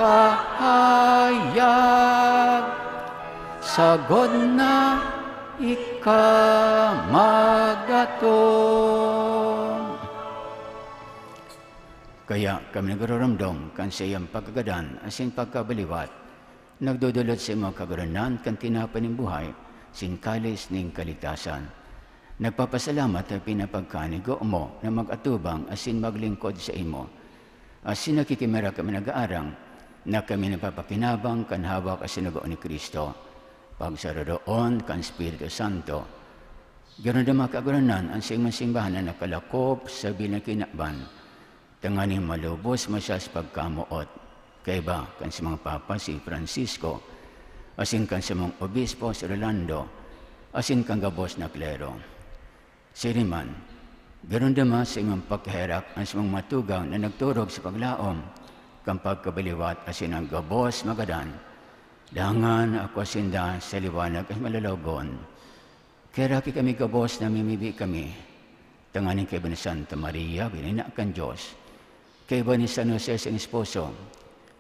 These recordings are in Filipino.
kahayag, sagod na ikamagatom. Kaya kami nagararamdam kan sa iyang pagkagadan asin pagkabaliwat, nagdudulot sa mga kagaranan kan tinapan ng buhay, sin kalis ning kaligtasan. Nagpapasalamat at pinapagkanigo mo na mag-atubang asin maglingkod sa imo. Asin nakikimera kami nag-aarang na kami napapakinabang kan hawak asin nagaon ni Kristo. Pagsararoon kan Espiritu Santo. Ganoon na mga kagaranan ang simbahan na nakalakop sa bilang kinakban. Tanganing malubos mo siya sa pagkamuot. Kaya kan sa mga papa si Francisco, asin kan sa mga obispo si Rolando, asin kan gabos na klero. Siriman, ganoon naman sa imong pagkaherak ang sa mga matugaw na nagturog sa paglaom, kang pagkabaliwat asin ang gabos magadan. Dangan ako asinda sa liwanag at malalogon. Kaya kami gabos na mimibi kami. Tanganing kay ni Santa Maria, binina kan Diyos. Kay ni San Jose sa esposo,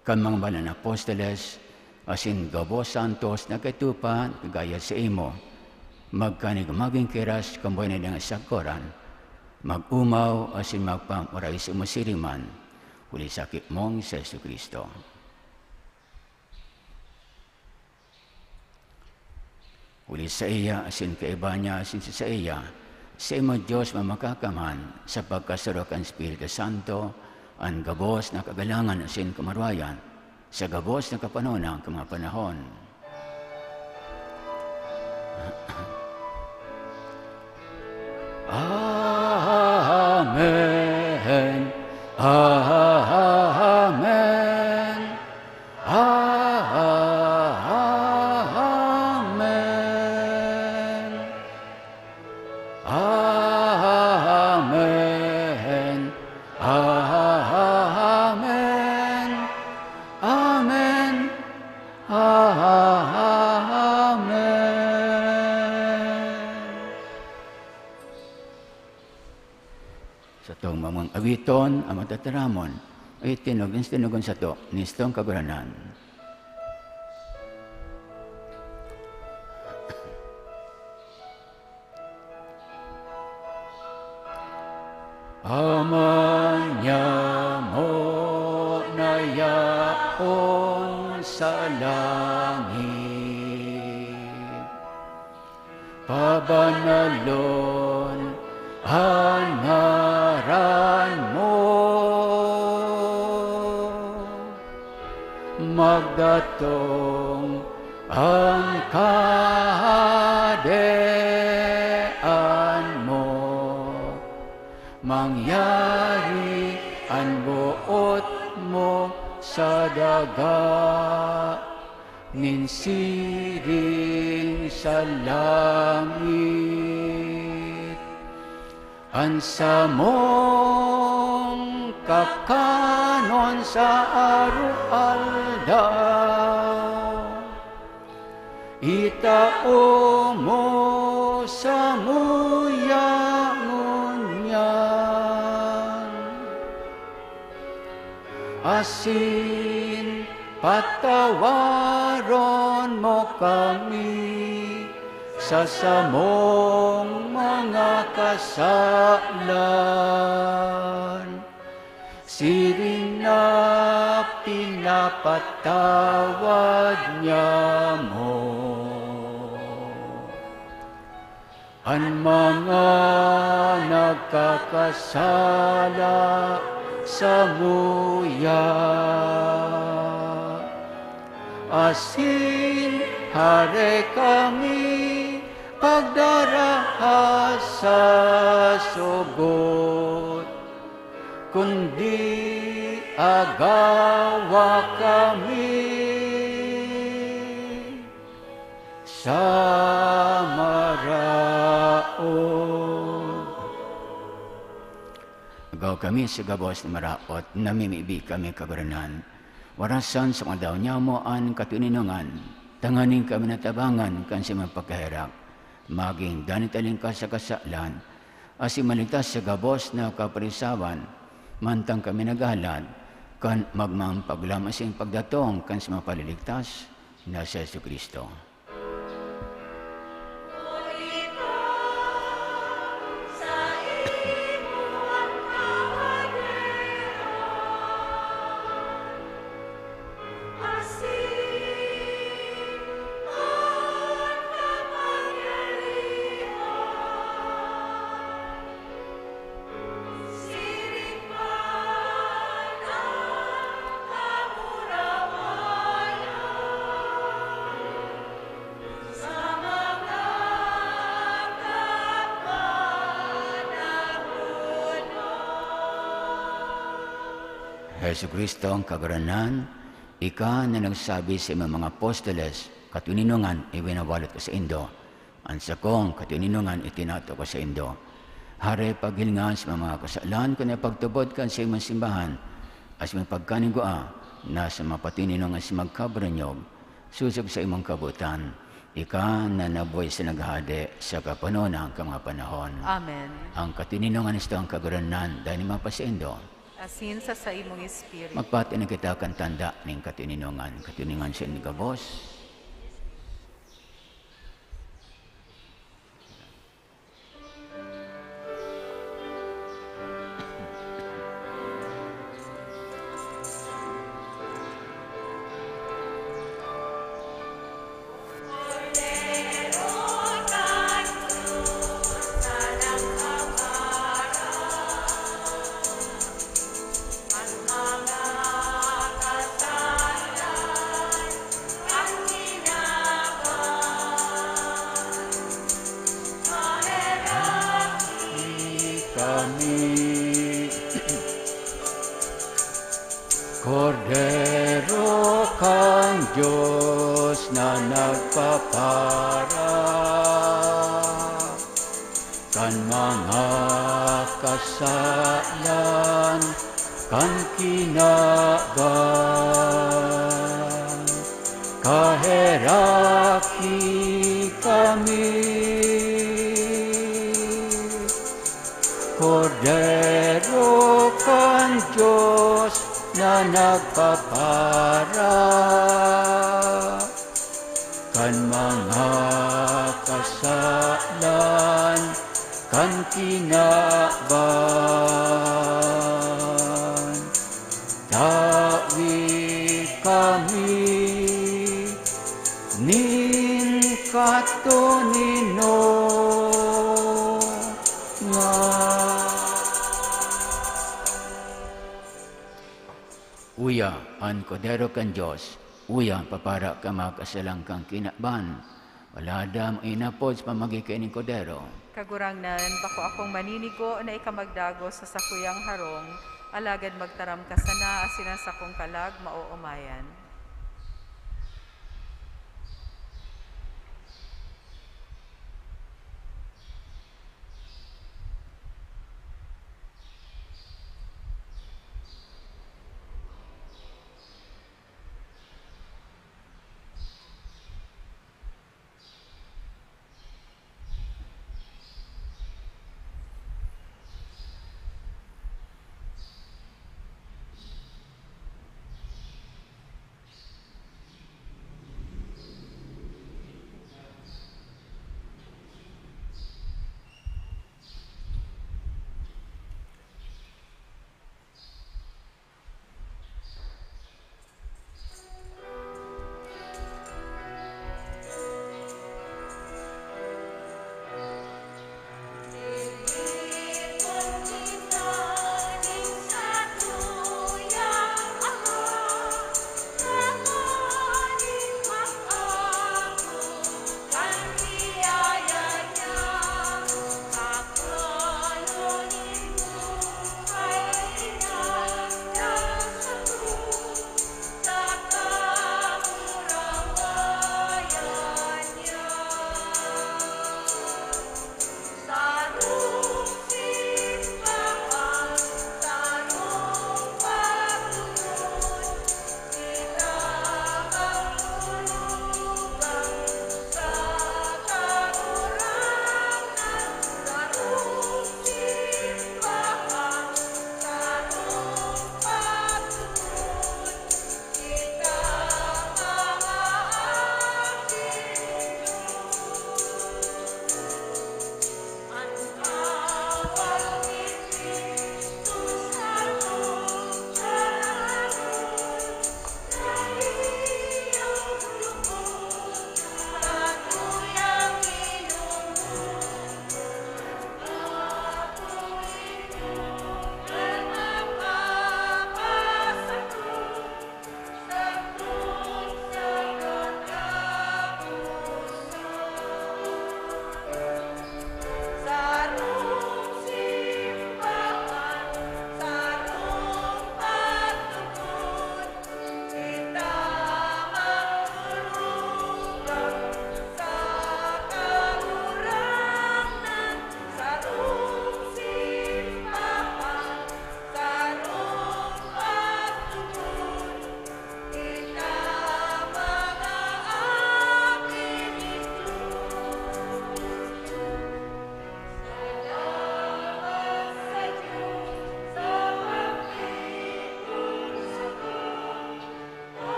kan mga banal na apostoles, asin gabos santos na katupa, gaya sa imo. Magkanig maging kiras, kamboy na ng sakoran, mag-umaw, asin magpamuray sa umasiriman, huli sakit mong sa Yesu Kristo. Huli sa iya, asin kaiba niya, asin sa iya, sa imo Diyos mamakakaman, sa pagkasarokan Espiritu Santo, ang gabos na kagalangan asin kamarwayan, sa gabos na kapanonang mga panahon. Amen. Amen. Amen. Amen. Amen. Amen. Sa itong mamang awiton, ang matataramon, ay tinugon sa ito, nistong kaguranan. Aman niya mo na yaon sa langit, pabanalon ang ngaran mo, magdatong ang kahadean mo, mangyari ang buot mo sa daga, ninsiring sa langit. Ansa mong kakanon sa araw-aldaw, itao mo sa muyangunyan, asin patawaron mo kami sa samong mga kasalan, siring na pinapatawad niya mo. Ang mga nagkakasala sa muya, asin hare kami pagdarahas sa sugot, kundi agawa kami sa maraot. Agaw kami sa gabos na maraot, namimibi kami kaguranan, warasan sa mga daw niya mo ang katuninungan, tanganing kami natabangan kan sa mga pagkahirak, maging danitaling ka sa kasalan, asi maligtas sa gabos na kaparisawan, mantang kami naghalad, kan magmang paglamasing pagdatong kan sa mapaliligtas na si Yesu Kristo. Yesu Kristo ang kagaranan, ika na nagsabi sa mga apostoles, katuninungan iwinawalot ko sa Indo. Ang sakong katuninungan itinato ko sa Indo. Hare paghilingan sa mga kasalan ko na pagtubod kan sa imong simbahan, as may pagkanigua na sa mapatininungan sa magkabranyog, susog sa imong kabutan, ika na nabuhay sa naghade sa kapanunang mga panahon. Amen. Ang katuninungan ito ang kagaranan dahil mapa sa Indo. Asin sa imong espiritu. Magpati na kita kan tanda ng katininungan. Katiningan siya ni Gabos. Kordero kang Diyos na nagpapara kan mga kasalan kan kinaban, kaheraki kami. Kordero kang Diyos na nagpapara kan mga kasalan kan kinaban, tawi kami nin katunino nga. Uya, ang kodero kan Diyos, uya, papara ka makasalang kang kinaban. Wala dam inapod sa pamagikay ni kodero. Kagurangnan, bako akong maninigo na ikamagdago sa sakuyang harong, alagad magtaram ka sana asinan sa kong kalag mauumayan.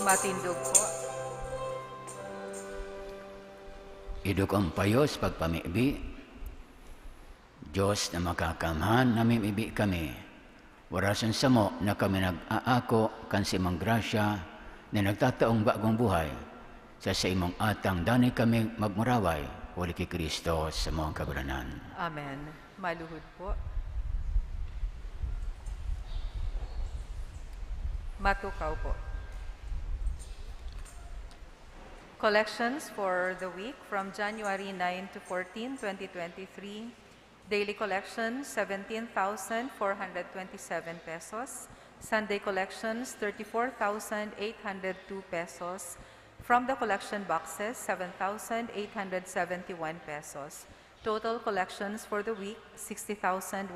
Matindog po. Idukong payos pagpamibi. Diyos na makakamhan, namimibi kami. Warasan sa mo na kami nag-aako kan si Mang Gracia na nagtataong bagong buhay. Sa imong atang dani kami magmuraway. Wali ki Kristo sa mong kaguranan. Amen. Maluhod po. Matukaw po. Collections for the week from January 9 to 14, 2023. Daily collection, 17,427 pesos. Sunday collections, 34,802 pesos. From the collection boxes, 7,871 pesos. Total collections for the week, 60,100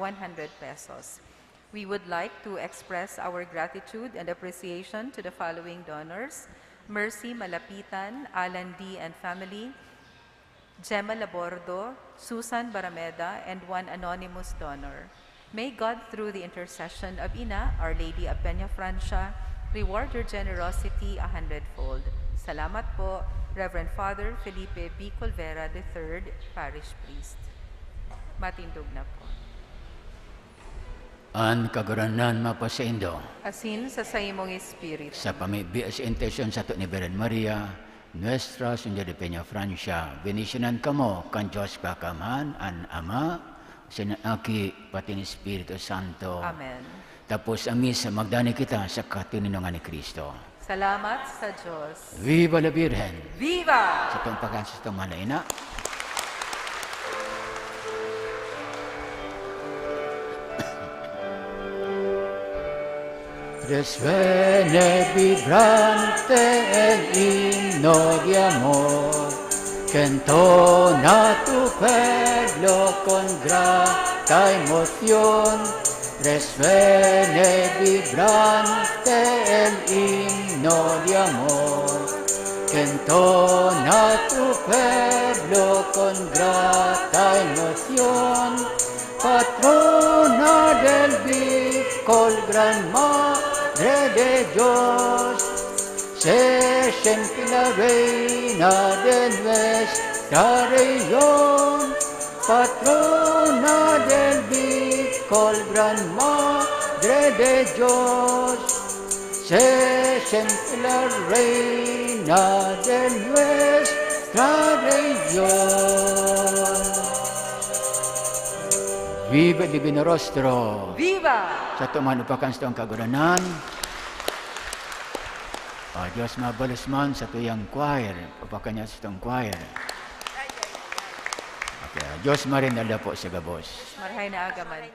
pesos. We would like to express our gratitude and appreciation to the following donors: Mercy Malapitan, Alan D. and family, Gemma Labordo, Susan Barameda, and one anonymous donor. May God, through the intercession of Ina, Our Lady of Peña Francia, reward your generosity 100-fold. Salamat po, Reverend Father Felipe B. Colvera III, Parish Priest. Matindog na po. An kaguranan mapasaindo. Asin sa imong espiritu. Sa pamibi sa intensyon sa ni Virgen Maria, Nuestra Señora de Peña Francia, benisyonan kamo kan Diyos kakamhan, an Ama, sinaki, pati ni Espiritu Santo. Amen. Tapos ang misa, magdani kita sa katininungan ni Kristo. Salamat sa Diyos. Viva la Virgen! Viva! Sa itong pagkansas itong malaina. Resuene vibrante el himno de amor, que entona tu pueblo con grata emoción. Resuene vibrante el himno de amor, que entona tu pueblo con grata emoción. Patrona del Bicol, Gran Madre de Dios, sé siempre la reina de nuestra región. Patrona del Bicol, Gran Madre de Dios, sé siempre la reina de nuestra región. Viva el Divino Rostro! Viva! Sa tumanupakan sa itong kaguranan, Diyos mabalos man sa tuyang choir, papakan niya sa itong choir. Okay, Diyos marin po sa gabos. Marhay na agaman.